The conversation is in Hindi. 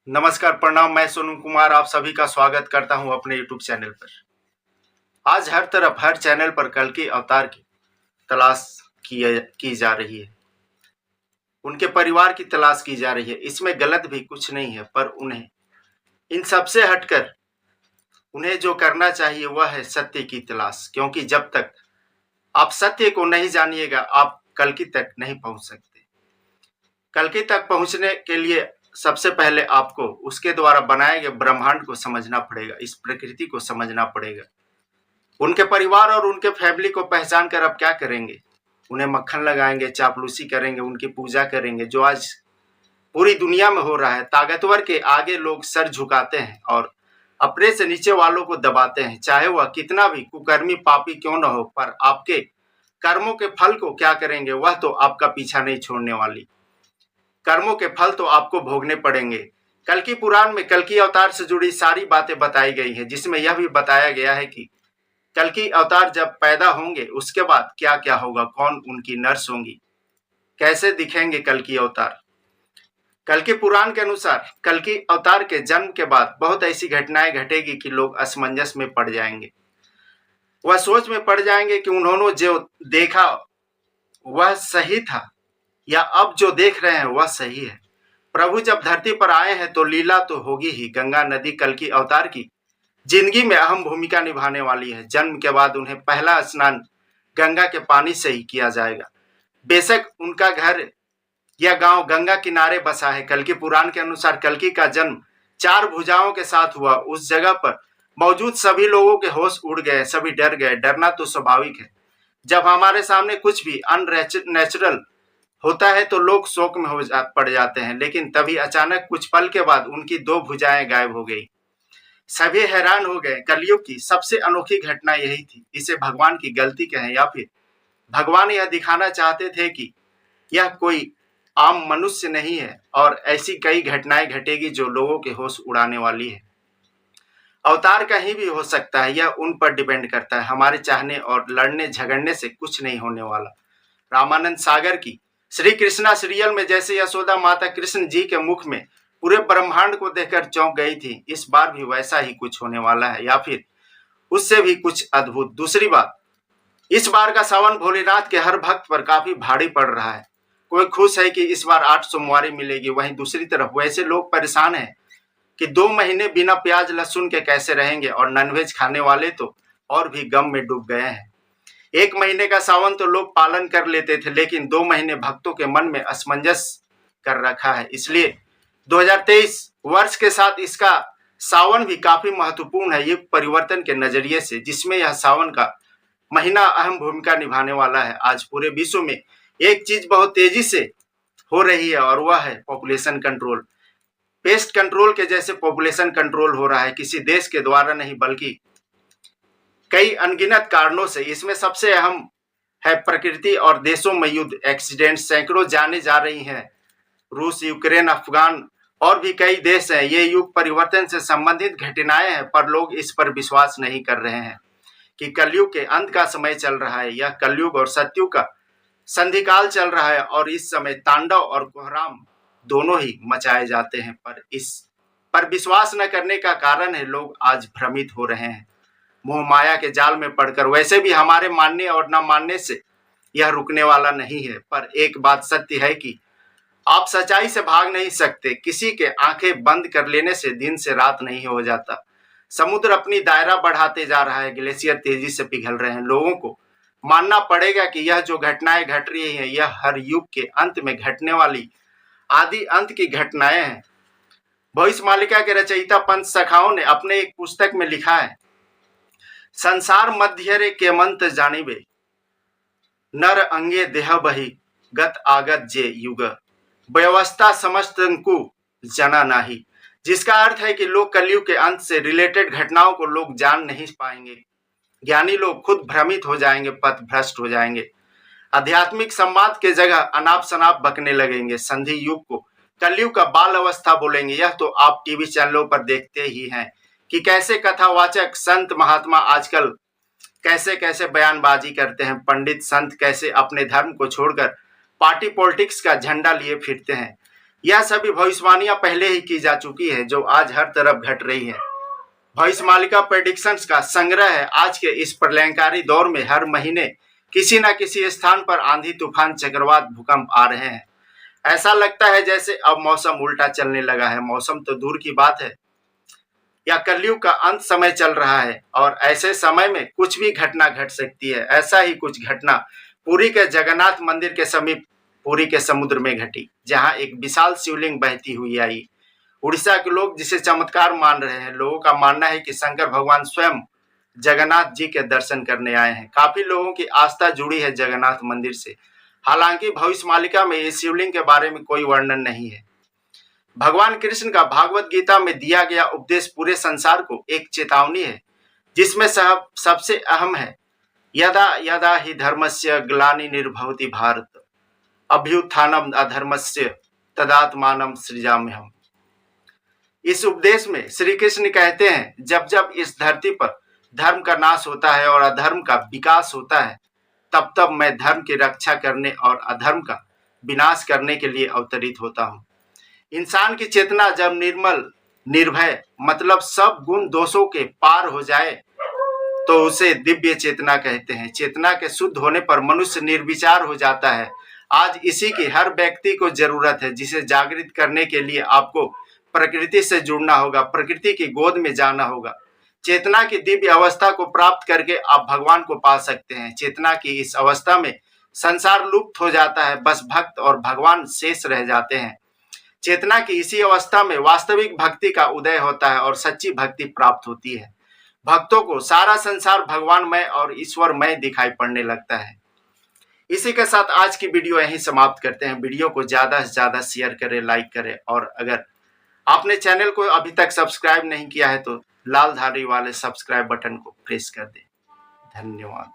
नमस्कार, प्रणाम। मैं सोनू कुमार आप सभी का स्वागत करता हूं अपने यूट्यूब चैनल पर। आज हर तरफ हर चैनल पर कल्कि अवतार की तलाश की जा रही है। उनके परिवार की तलाश की जा रही है। इसमें गलत भी कुछ नहीं है, पर उन्हें इन सबसे हटकर उन्हें जो करना चाहिए वह है सत्य की तलाश, क्योंकि जब तक आप सत्य को नहीं जानिएगा आप कल्कि तक नहीं पहुंच सकते। कल्कि तक पहुंचने के लिए सबसे पहले आपको उसके द्वारा बनाए गए ब्रह्मांड को समझना पड़ेगा, इस प्रकृति को समझना पड़ेगा। उनके परिवार और उनके फैमिली को पहचान कर अब क्या करेंगे? उन्हें मक्खन लगाएंगे, चापलूसी करेंगे, उनकी पूजा करेंगे, जो आज पूरी दुनिया में हो रहा है। ताकतवर के आगे लोग सर झुकाते हैं और अपने से नीचे वालों को दबाते हैं, चाहे वह कितना भी कुकर्मी पापी क्यों न हो। पर आपके कर्मों के फल को क्या करेंगे वह तो आपका पीछा नहीं छोड़ने वाली। कर्मों के फल तो आपको भोगने पड़ेंगे। कल्कि पुराण में कल्कि अवतार से जुड़ी सारी बातें बताई गई हैं, जिसमें यह भी बताया गया है कि कल्कि अवतार जब पैदा होंगे उसके बाद क्या क्या होगा, कौन उनकी नर्स होंगी, कैसे दिखेंगे कल्कि अवतार। कल्कि पुराण के अनुसार कल्कि अवतार के जन्म के बाद बहुत ऐसी घटनाएं घटेगी कि लोग असमंजस में पड़ जाएंगे। वह सोच में पड़ जाएंगे कि उन्होंने जो देखा वह सही था या अब जो देख रहे हैं वह सही है। प्रभु जब धरती पर आए हैं तो लीला तो होगी ही। गंगा नदी कल्कि अवतार की जिंदगी में अहम भूमिका निभाने वाली है। जन्म के बाद उन्हें पहला स्नान गंगा के पानी से ही किया जाएगा। बेशक उनका घर या गांव गंगा किनारे बसा है। कल्कि पुराण के अनुसार कल्कि का जन्म 4 भुजाओं के साथ हुआ। उस जगह पर मौजूद सभी लोगों के होश उड़ गए, सभी डर गए। डरना तो स्वाभाविक है। जब हमारे सामने कुछ भी अननेचुरल होता है तो लोग शोक में पड़ जाते हैं, लेकिन तभी अचानक कुछ पल के बाद उनकी 2 भुजाएं गायब हो गई। सभी हैरान हो गए। कलयुग की सबसे अनोखी घटना यही थी। इसे भगवान की गलती कहें या फिर भगवान यह दिखाना चाहते थे कि यह कोई आम मनुष्य नहीं है और ऐसी कई घटनाएं घटेगी जो लोगों के होश उड़ाने वाली है। अवतार कहीं भी हो सकता है, यह उन पर डिपेंड करता है। हमारे चाहने और लड़ने झगड़ने से कुछ नहीं होने वाला। रामानंद सागर की श्री कृष्णा सीरियल में जैसे यशोदा माता कृष्ण जी के मुख में पूरे ब्रह्मांड को देखकर चौंक गई थी, इस बार भी वैसा ही कुछ होने वाला है या फिर उससे भी कुछ अद्भुत। दूसरी बात, इस बार का सावन भोलेनाथ के हर भक्त पर काफी भारी पड़ रहा है। कोई खुश है कि इस बार 8 सोमवारी मिलेगी, वहीं दूसरी तरफ वैसे लोग परेशान हैं कि 2 महीने बिना प्याज लहसुन के कैसे रहेंगे, और नॉनवेज खाने वाले तो और भी गम में डूब गए हैं। 1 महीने का सावन तो लोग पालन कर लेते थे, लेकिन 2 महीने भक्तों के मन में असमंजस कर रखा है। इसलिए 2023 वर्ष के साथ इसका सावन भी काफी महत्वपूर्ण है युग परिवर्तन के नजरिए से, जिसमें यह सावन का महीना अहम भूमिका निभाने वाला है। आज पूरे विश्व में एक चीज बहुत तेजी से हो रही है और वह है पॉपुलेशन कंट्रोल। पेस्ट कंट्रोल के जैसे पॉपुलेशन कंट्रोल हो रहा है, किसी देश के द्वारा नहीं बल्कि कई अनगिनत कारणों से। इसमें सबसे अहम है प्रकृति और देशों में युद्ध। एक्सीडेंट सैकड़ों जाने जा रही हैं। रूस, यूक्रेन, अफगान और भी कई देश हैं। ये युग परिवर्तन से संबंधित घटनाएं हैं, पर लोग इस पर विश्वास नहीं कर रहे हैं कि कलयुग के अंत का समय चल रहा है। यह कलयुग और सतयुग का संधिकाल चल रहा है और इस समय तांडव और कोहराम दोनों ही मचाए जाते हैं। पर इस पर विश्वास न करने का कारण है लोग आज भ्रमित हो रहे हैं, मोह माया के जाल में पड़कर। वैसे भी हमारे मानने और न मानने से यह रुकने वाला नहीं है। पर एक बात सत्य है कि आप सच्चाई से भाग नहीं सकते। किसी के आंखें बंद कर लेने से दिन से रात नहीं हो जाता। समुद्र अपनी दायरा बढ़ाते जा रहा है, ग्लेशियर तेजी से पिघल रहे हैं। लोगों को मानना पड़ेगा कि यह जो घटनाएं घट रही हैं यह हर युग के अंत में घटने वाली आदि अंत की घटनाएं हैं। भविष्य मालिका के रचयिता पंत सखाओं ने अपने एक पुस्तक में लिखा है, संसार मध्य रे केमंत जानिबे, नर अंगे देह बही गत आगत जे युग, व्यवस्था समस्तंकु जना नाही। जिसका अर्थ है कि लोग कलयुग के अंत से रिलेटेड घटनाओं को लोग जान नहीं पाएंगे। ज्ञानी लोग खुद भ्रमित हो जाएंगे, पथ भ्रष्ट हो जाएंगे। आध्यात्मिक संवाद के जगह अनाप शनाप बकने लगेंगे। संधि युग को कलयुग का बाल अवस्था बोलेंगे। यह तो आप टीवी चैनलों पर देखते ही हैं कि कैसे कथावाचक संत महात्मा आजकल कैसे कैसे बयानबाजी करते हैं। पंडित संत कैसे अपने धर्म को छोड़कर पार्टी पॉलिटिक्स का झंडा लिए फिरते हैं। यह सभी भविष्यवाणियां पहले ही की जा चुकी है जो आज हर तरफ घट रही है। भविष्यमालिका प्रेडिक्शंस का संग्रह है। आज के इस प्रलयंकारी दौर में हर महीने किसी न किसी स्थान पर आंधी, तूफान, चक्रवात, भूकंप आ रहे हैं। ऐसा लगता है जैसे अब मौसम उल्टा चलने लगा है। मौसम तो दूर की बात है, या कलयुग का अंत समय चल रहा है और ऐसे समय में कुछ भी घटना घट सकती है। ऐसा ही कुछ घटना पुरी के जगन्नाथ मंदिर के समीप पुरी के समुद्र में घटी, जहां एक विशाल शिवलिंग बहती हुई आई। उड़ीसा के लोग जिसे चमत्कार मान रहे हैं। लोगों का मानना है कि शंकर भगवान स्वयं जगन्नाथ जी के दर्शन करने आए हैं। काफी लोगों की आस्था जुड़ी है जगन्नाथ मंदिर से। हालांकि भविष्यमालिका में इस शिवलिंग के बारे में कोई वर्णन नहीं है। भगवान कृष्ण का भागवत गीता में दिया गया उपदेश पूरे संसार को एक चेतावनी है, जिसमें सबसे अहम है, यदा यदा हि धर्मस्य ग्लानिर्भवति भारत, अभ्युत्थानम अधर्मस्य तदात्मानं सृजाम्यहम्। इस उपदेश में श्री कृष्ण कहते हैं, जब जब इस धरती पर धर्म का नाश होता है और अधर्म का विकास होता है, तब तब मैं धर्म की रक्षा करने और अधर्म का विनाश करने के लिए अवतरित होता हूँ। इंसान की चेतना जब निर्मल, निर्भय, मतलब सब गुण दोषों के पार हो जाए, तो उसे दिव्य चेतना कहते हैं। चेतना के शुद्ध होने पर मनुष्य निर्विचार हो जाता है। आज इसी की हर व्यक्ति को जरूरत है, जिसे जागृत करने के लिए आपको प्रकृति से जुड़ना होगा, प्रकृति की गोद में जाना होगा। चेतना की दिव्य अवस्था को प्राप्त करके आप भगवान को पा सकते हैं। चेतना की इस अवस्था में संसार लुप्त हो जाता है, बस भक्त और भगवान शेष रह जाते हैं। चेतना की इसी अवस्था में वास्तविक भक्ति का उदय होता है और सच्ची भक्ति प्राप्त होती है। भक्तों को सारा संसार भगवानमय और ईश्वरमय दिखाई पड़ने लगता है। इसी के साथ आज की वीडियो यहीं समाप्त करते हैं। वीडियो को ज्यादा से ज्यादा शेयर करें, लाइक करें, और अगर आपने चैनल को अभी तक सब्सक्राइब नहीं किया है तो लाल धारी वाले सब्सक्राइब बटन को प्रेस कर दें। धन्यवाद।